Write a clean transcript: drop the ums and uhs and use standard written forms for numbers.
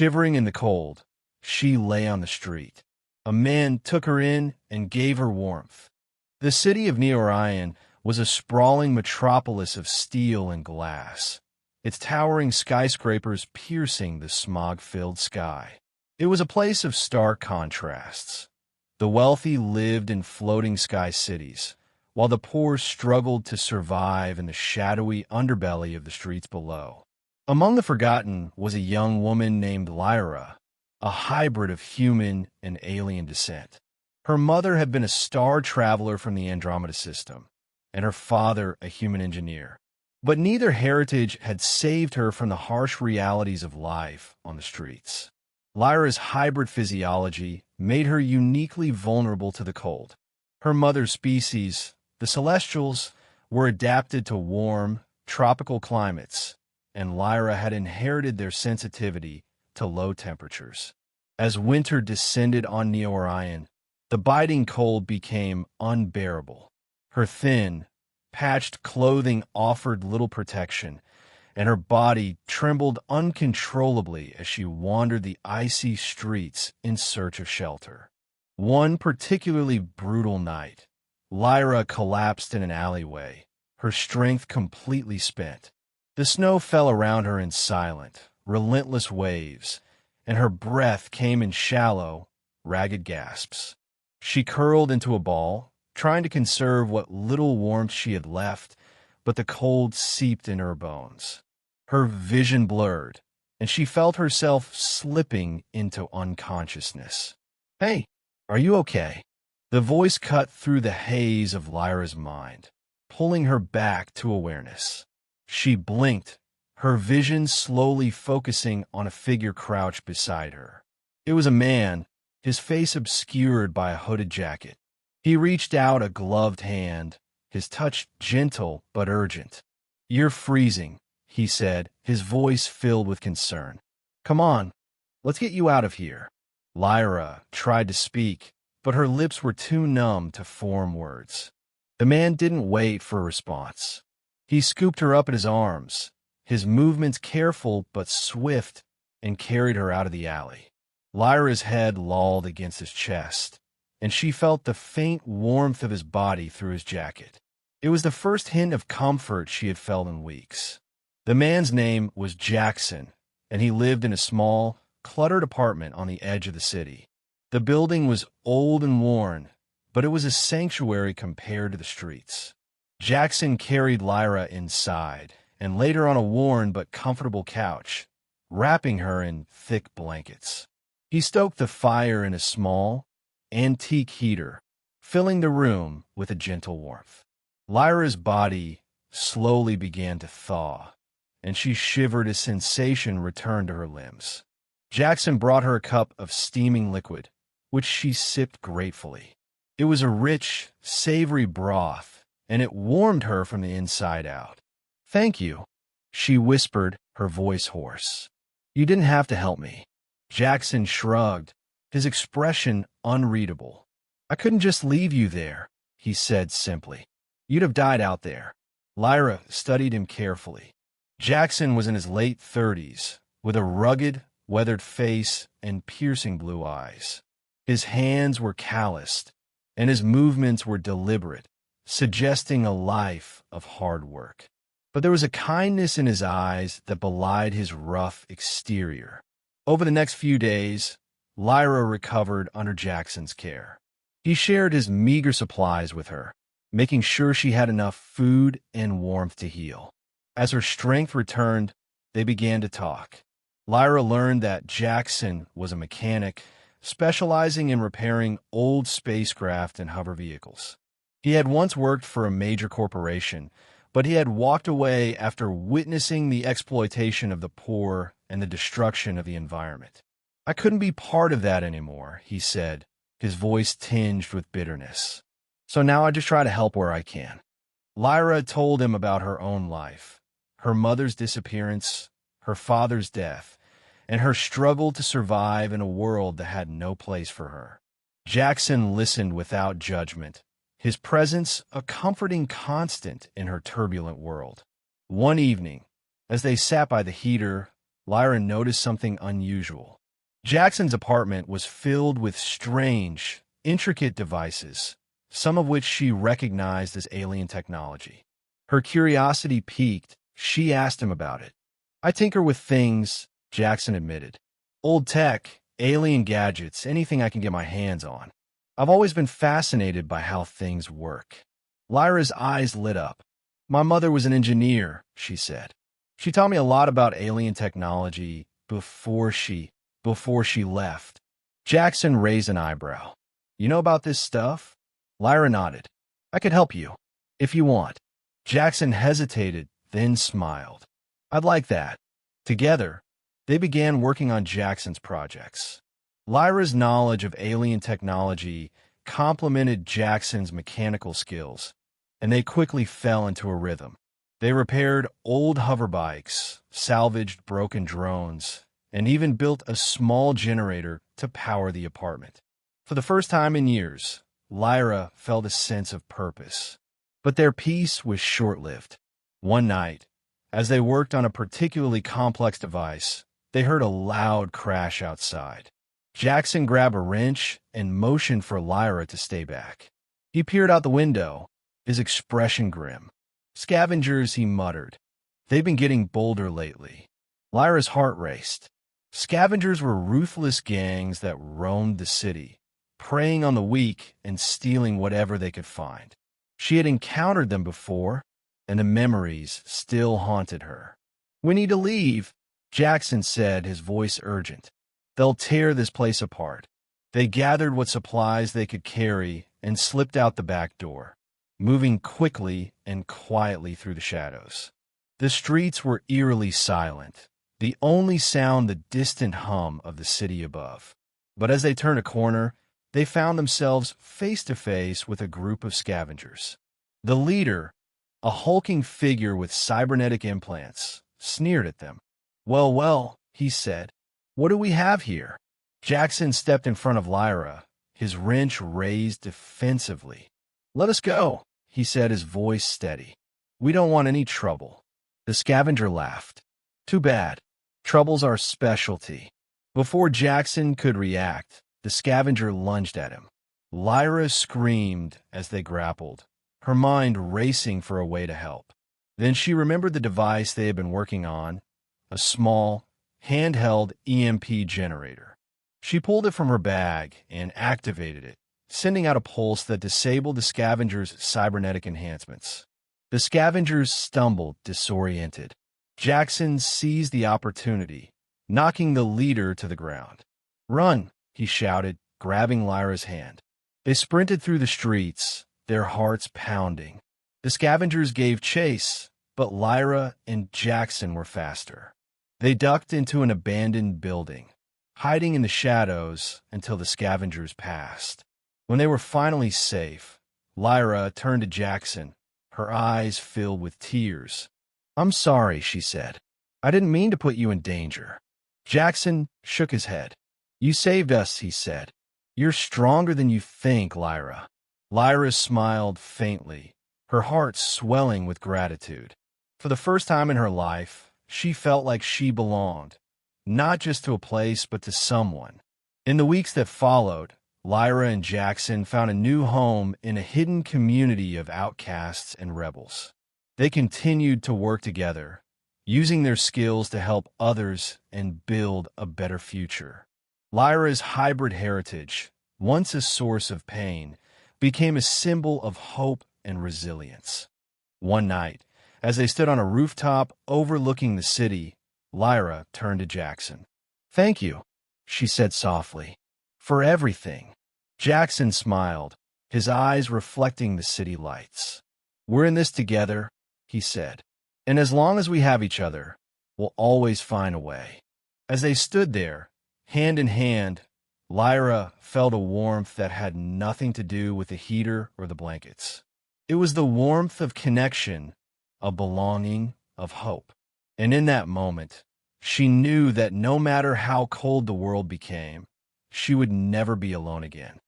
Shivering in the cold, she lay on the street. A man took her in and gave her warmth. The city of Neorion was a sprawling metropolis of steel and glass, its towering skyscrapers piercing the smog-filled sky. It was a place of stark contrasts. The wealthy lived in floating sky cities, while the poor struggled to survive in the shadowy underbelly of the streets below. Among the forgotten was a young woman named Lyra, a hybrid of human and alien descent. Her mother had been a star traveler from the Andromeda system, and her father a human engineer. But neither heritage had saved her from the harsh realities of life on the streets. Lyra's hybrid physiology made her uniquely vulnerable to the cold. Her mother's species, the Celestials, were adapted to warm, tropical climates, and Lyra had inherited their sensitivity to low temperatures. As winter descended on Neorion, the biting cold became unbearable. Her thin, patched clothing offered little protection, and her body trembled uncontrollably as she wandered the icy streets in search of shelter. One particularly brutal night, Lyra collapsed in an alleyway, her strength completely spent. The snow fell around her in silent, relentless waves, and her breath came in shallow, ragged gasps. She curled into a ball, trying to conserve what little warmth she had left, but the cold seeped in her bones. Her vision blurred, and she felt herself slipping into unconsciousness. "Hey, are you okay?" The voice cut through the haze of Lyra's mind, pulling her back to awareness. She blinked, her vision slowly focusing on a figure crouched beside her. It was a man, his face obscured by a hooded jacket. He reached out a gloved hand, his touch gentle but urgent. "You're freezing," he said, his voice filled with concern. "Come on, let's get you out of here." Lyra tried to speak, but her lips were too numb to form words. The man didn't wait for a response. He scooped her up in his arms, his movements careful but swift, and carried her out of the alley. Lyra's head lolled against his chest, and she felt the faint warmth of his body through his jacket. It was the first hint of comfort she had felt in weeks. The man's name was Jackson, and he lived in a small, cluttered apartment on the edge of the city. The building was old and worn, but it was a sanctuary compared to the streets. Jackson carried Lyra inside and laid her on a worn but comfortable couch, wrapping her in thick blankets. He stoked the fire in a small, antique heater, filling the room with a gentle warmth. Lyra's body slowly began to thaw, and she shivered as sensation returned to her limbs. Jackson brought her a cup of steaming liquid, which she sipped gratefully. It was a rich, savory broth, and it warmed her from the inside out. "Thank you," she whispered, her voice hoarse. "You didn't have to help me." Jackson shrugged, his expression unreadable. "I couldn't just leave you there," he said simply. "You'd have died out there." Lyra studied him carefully. Jackson was in his late 30s, with a rugged, weathered face and piercing blue eyes. His hands were calloused, and his movements were deliberate, suggesting a life of hard work. But there was a kindness in his eyes that belied his rough exterior. Over the next few days, Lyra recovered under Jackson's care. He shared his meager supplies with her, making sure she had enough food and warmth to heal. As her strength returned, they began to talk. Lyra learned that Jackson was a mechanic, specializing in repairing old spacecraft and hover vehicles. He had once worked for a major corporation, but he had walked away after witnessing the exploitation of the poor and the destruction of the environment. "I couldn't be part of that anymore," he said, his voice tinged with bitterness. "So now I just try to help where I can." Lyra told him about her own life, her mother's disappearance, her father's death, and her struggle to survive in a world that had no place for her. Jackson listened without judgment, his presence a comforting constant in her turbulent world. One evening, as they sat by the heater, Lyra noticed something unusual. Jackson's apartment was filled with strange, intricate devices, some of which she recognized as alien technology. Her curiosity piqued. She asked him about it. "I tinker with things," Jackson admitted. "Old tech, alien gadgets, anything I can get my hands on. I've always been fascinated by how things work." Lyra's eyes lit up. "My mother was an engineer," she said. "She taught me a lot about alien technology before she left." Jackson raised an eyebrow. "You know about this stuff?" Lyra nodded. "I could help you, if you want." Jackson hesitated, then smiled. "I'd like that." Together, they began working on Jackson's projects. Lyra's knowledge of alien technology complemented Jackson's mechanical skills, and they quickly fell into a rhythm. They repaired old hoverbikes, salvaged broken drones, and even built a small generator to power the apartment. For the first time in years, Lyra felt a sense of purpose. But their peace was short-lived. One night, as they worked on a particularly complex device, they heard a loud crash outside. Jackson grabbed a wrench and motioned for Lyra to stay back. He peered out the window, his expression grim. "Scavengers," he muttered. "They've been getting bolder lately." Lyra's heart raced. Scavengers were ruthless gangs that roamed the city, preying on the weak and stealing whatever they could find. She had encountered them before, and the memories still haunted her. "We need to leave," Jackson said, his voice urgent. "They'll tear this place apart." They gathered what supplies they could carry and slipped out the back door, moving quickly and quietly through the shadows. The streets were eerily silent, the only sound the distant hum of the city above. But as they turned a corner, they found themselves face to face with a group of scavengers. The leader, a hulking figure with cybernetic implants, sneered at them. "Well, well," he said, "what do we have here?" Jackson stepped in front of Lyra, his wrench raised defensively. "Let us go," he said, his voice steady. "We don't want any trouble." The scavenger laughed. "Too bad. Trouble's our specialty." Before Jackson could react, the scavenger lunged at him. Lyra screamed as they grappled, her mind racing for a way to help. Then she remembered the device they had been working on, a small, handheld EMP generator. She pulled it from her bag and activated it, sending out a pulse that disabled the scavenger's cybernetic enhancements. The scavengers stumbled, disoriented. Jackson seized the opportunity, knocking the leader to the ground. "Run!" he shouted, grabbing Lyra's hand. They sprinted through the streets, their hearts pounding. The scavengers gave chase, but Lyra and Jackson were faster. They ducked into an abandoned building, hiding in the shadows until the scavengers passed. When they were finally safe, Lyra turned to Jackson, her eyes filled with tears. "I'm sorry," she said. "I didn't mean to put you in danger." Jackson shook his head. "You saved us," he said. "You're stronger than you think, Lyra." Lyra smiled faintly, her heart swelling with gratitude. For the first time in her life, she felt like she belonged, not just to a place, but to someone. In the weeks that followed, Lyra and Jackson found a new home in a hidden community of outcasts and rebels. They continued to work together, using their skills to help others and build a better future. Lyra's hybrid heritage, once a source of pain, became a symbol of hope and resilience. One night, as they stood on a rooftop overlooking the city, Lyra turned to Jackson. "Thank you," she said softly, "for everything." Jackson smiled, his eyes reflecting the city lights. "We're in this together," he said, "and as long as we have each other, we'll always find a way." As they stood there, hand in hand, Lyra felt a warmth that had nothing to do with the heater or the blankets. It was the warmth of connection, of belonging, of hope. And in that moment, she knew that no matter how cold the world became, she would never be alone again.